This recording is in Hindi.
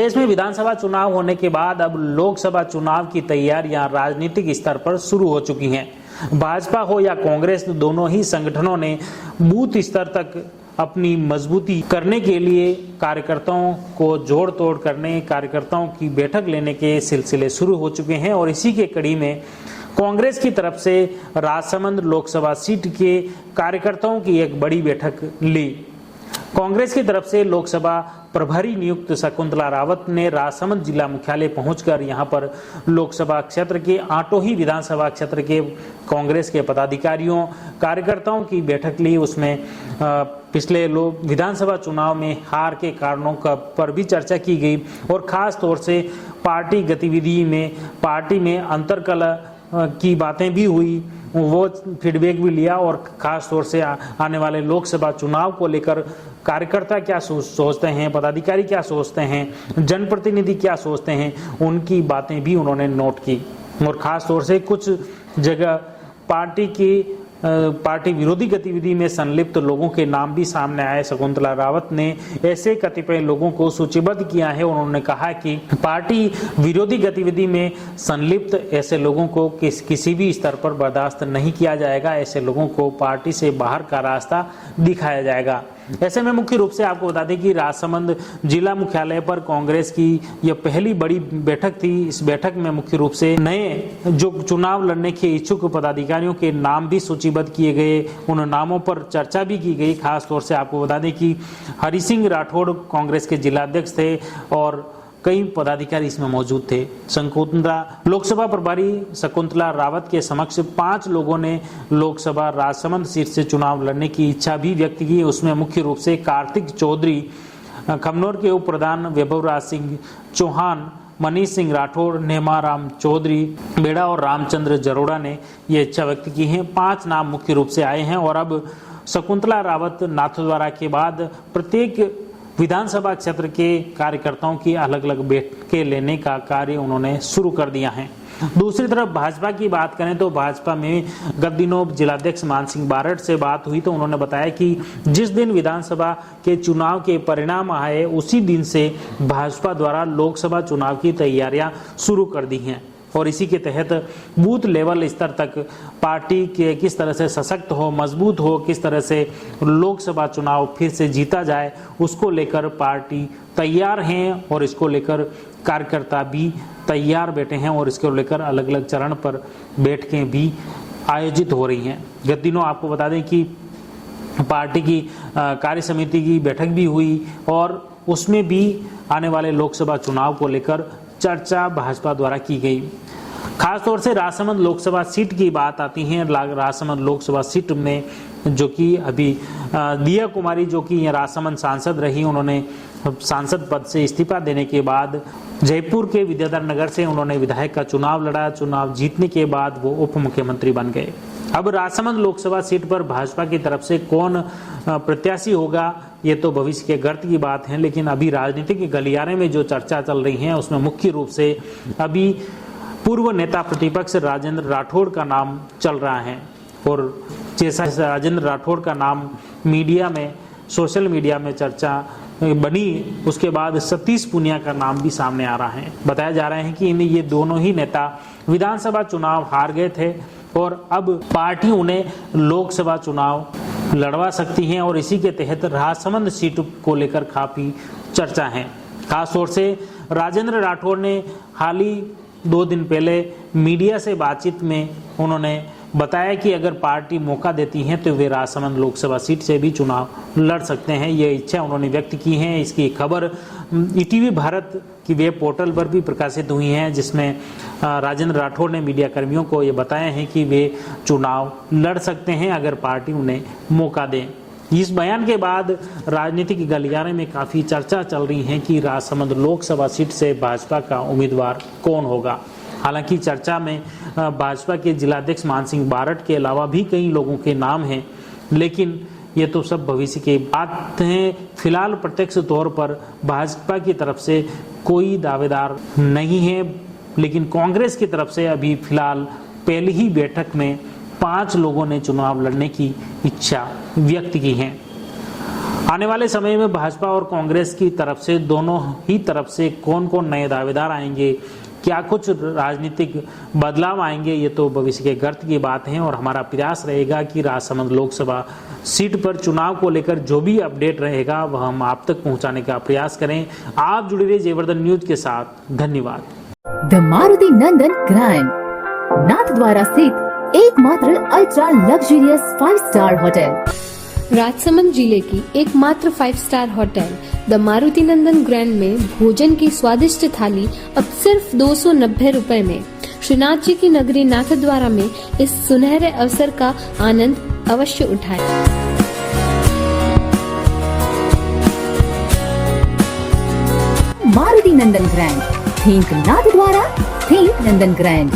प्रदेश में विधानसभा चुनाव होने के बाद अब लोकसभा चुनाव की तैयारियां राजनीतिक स्तर पर शुरू हो चुकी हैं। भाजपा हो या कांग्रेस, दोनों ही संगठनों ने बूथ स्तर तक अपनी मजबूती करने के लिए कार्यकर्ताओं को जोड़ तोड़ करने, कार्यकर्ताओं की बैठक लेने के सिलसिले शुरू हो चुके हैं। और इसी के कड़ी में कांग्रेस की तरफ से राजसमंद लोकसभा सीट के कार्यकर्ताओं की एक बड़ी बैठक ली। कांग्रेस की तरफ से लोकसभा प्रभारी नियुक्त शकुंतला रावत ने राजसमंद जिला मुख्यालय पहुंचकर यहां पर लोकसभा क्षेत्र के 8 ही विधानसभा क्षेत्र के कांग्रेस के पदाधिकारियों, कार्यकर्ताओं की बैठक ली। उसमें पिछले विधानसभा चुनाव में हार के कारणों पर भी चर्चा की गई और खास तौर से पार्टी गतिविधि में, पार्टी में अंतर्कलह की बातें भी हुई, वो फीडबैक भी लिया। और खास तौर से आने वाले लोकसभा चुनाव को लेकर कार्यकर्ता क्या सोचते हैं, पदाधिकारी क्या सोचते हैं, जनप्रतिनिधि क्या सोचते हैं, उनकी बातें भी उन्होंने नोट की। और खास तौर से कुछ जगह पार्टी विरोधी गतिविधि में संलिप्त लोगों के नाम भी सामने आए। शकुंतला रावत ने ऐसे कतिपय लोगों को सूचीबद्ध किया है। उन्होंने कहा कि पार्टी विरोधी गतिविधि में संलिप्त ऐसे लोगों को किसी भी स्तर पर बर्दाश्त नहीं किया जाएगा। ऐसे लोगों को पार्टी से बाहर का रास्ता दिखाया जाएगा। ऐसे में मुख्य रूप से आपको बता दें कि राजसमंद जिला मुख्यालय पर कांग्रेस की यह पहली बड़ी बैठक थी। इस बैठक में मुख्य रूप से नए जो चुनाव लड़ने के इच्छुक पदाधिकारियों के नाम भी सूचीबद्ध किए गए, उन नामों पर चर्चा भी की गई। खास तौर से आपको बता दें कि हरि सिंह राठौड़ कांग्रेस के जिलाध्यक्ष थे और कई पदाधिकारी इसमें मौजूद थे। लोकसभा प्रभारी शकुंतला रावत के समक्ष 5 लोगों ने लोकसभा राजसमंद सीट से चुनाव लड़ने की इच्छा भी व्यक्त की। उसमें मुख्य रूप से कार्तिक चौधरी, खमनौर के उप प्रधान वैभवराज सिंह चौहान, मनीष सिंह राठौड़, नेमाराम चौधरी बेड़ा और रामचंद्र जरोड़ा ने ये इच्छा व्यक्त की है। 5 नाम मुख्य रूप से आए हैं और अब शकुंतला रावत नाथद्वारा के बाद प्रत्येक विधानसभा क्षेत्र के कार्यकर्ताओं की अलग अलग बैठकें लेने का कार्य उन्होंने शुरू कर दिया है। दूसरी तरफ भाजपा की बात करें तो भाजपा में गत दिनों जिलाध्यक्ष मान सिंह बारट से बात हुई तो उन्होंने बताया कि जिस दिन विधानसभा के चुनाव के परिणाम आए उसी दिन से भाजपा द्वारा लोकसभा चुनाव की तैयारियां शुरू कर दी हैं और इसी के तहत बूथ लेवल स्तर तक पार्टी के किस तरह से सशक्त हो, मजबूत हो, किस तरह से लोकसभा चुनाव फिर से जीता जाए, उसको लेकर पार्टी तैयार हैं और इसको लेकर कार्यकर्ता भी तैयार बैठे हैं और इसको लेकर अलग अलग चरण पर बैठकें भी आयोजित हो रही हैं। गत दिनों आपको बता दें कि पार्टी की कार्य समिति की बैठक भी हुई और उसमें भी आने वाले लोकसभा चुनाव को लेकर चर्चा भाजपा द्वारा की गई। खास तौर से राजसमंद लोकसभा सीट की बात आती है। राजसमंद लोकसभा सीट में जो कि अभी दिया कुमारी जो कि राजसमंद सांसद रही, उन्होंने सांसद पद से इस्तीफा देने के बाद जयपुर के विद्याधर नगर से उन्होंने विधायक का चुनाव लड़ा। चुनाव जीतने के बाद वो उप मुख्यमंत्री बन गए। अब राजसमंद लोकसभा सीट पर भाजपा की तरफ से कौन प्रत्याशी होगा ये तो भविष्य के गर्त की बात है, लेकिन अभी राजनीतिक गलियारे में जो चर्चा चल रही है उसमें मुख्य रूप से अभी पूर्व नेता प्रतिपक्ष राजेंद्र राठौड़ का नाम चल रहा है। और जैसा राजेंद्र राठौड़ का नाम मीडिया में, सोशल मीडिया में चर्चा बनी, उसके बाद सतीश पुनिया का नाम भी सामने आ रहा है। बताया जा रहा है कि ये दोनों ही नेता विधानसभा चुनाव हार गए थे और अब पार्टी उन्हें लोकसभा चुनाव लड़वा सकती है और इसी के तहत राजसमंद सीट को लेकर काफी चर्चा है। खासतौर से राजेंद्र राठौड़ ने हाल ही 2 दिन पहले मीडिया से बातचीत में उन्होंने बताया कि अगर पार्टी मौका देती है तो वे राजसमंद लोकसभा सीट से भी चुनाव लड़ सकते हैं। ये इच्छा उन्होंने व्यक्त की है। इसकी खबर ईटीवी भारत की वेब पोर्टल पर भी प्रकाशित हुई है, जिसमें राजेंद्र राठौड़ ने मीडिया कर्मियों को ये बताया है कि वे चुनाव लड़ सकते हैं अगर पार्टी उन्हें मौका दे। इस बयान के बाद राजनीतिक गलियारे में काफ़ी चर्चा चल रही है कि राजसमंद लोकसभा सीट से भाजपा का उम्मीदवार कौन होगा। हालांकि चर्चा में भाजपा के जिलाध्यक्ष मान सिंह बारट के अलावा भी कई लोगों के नाम हैं, लेकिन ये तो सब भविष्य की बात है। फिलहाल प्रत्यक्ष तौर पर भाजपा की तरफ से कोई दावेदार नहीं है, लेकिन कांग्रेस की तरफ से अभी फिलहाल पहली ही बैठक में 5 लोगों ने चुनाव लड़ने की इच्छा व्यक्त की है। आने वाले समय में भाजपा और कांग्रेस की तरफ से दोनों ही तरफ से कौन कौन नए दावेदार आएंगे, क्या कुछ राजनीतिक बदलाव आएंगे, ये तो भविष्य के गर्त की बात है। और हमारा प्रयास रहेगा कि राजसमंद लोकसभा सीट पर चुनाव को लेकर जो भी अपडेट रहेगा वह हम आप तक पहुंचाने का प्रयास करें। आप जुड़े रहिए जयवर्धन न्यूज के साथ। धन्यवाद। The Maruti Nandan grand, Nathdwara स्थित एकमात्र ultra luxurious 5 star hotel, Rajsamand जिले की एकमात्र 5 star hotel the Maruti Nandan grand में भोजन की स्वादिष्ट थाली अब सिर्फ 290 रुपए में। श्रीनाथ जी की नगरी नाथद्वारा में इस सुनहरे अवसर का आनंद अवश्य उठाएं। मारुति नंदन ग्रैंड, थिंक नाथद्वारा, थिंक नंदन ग्रैंड।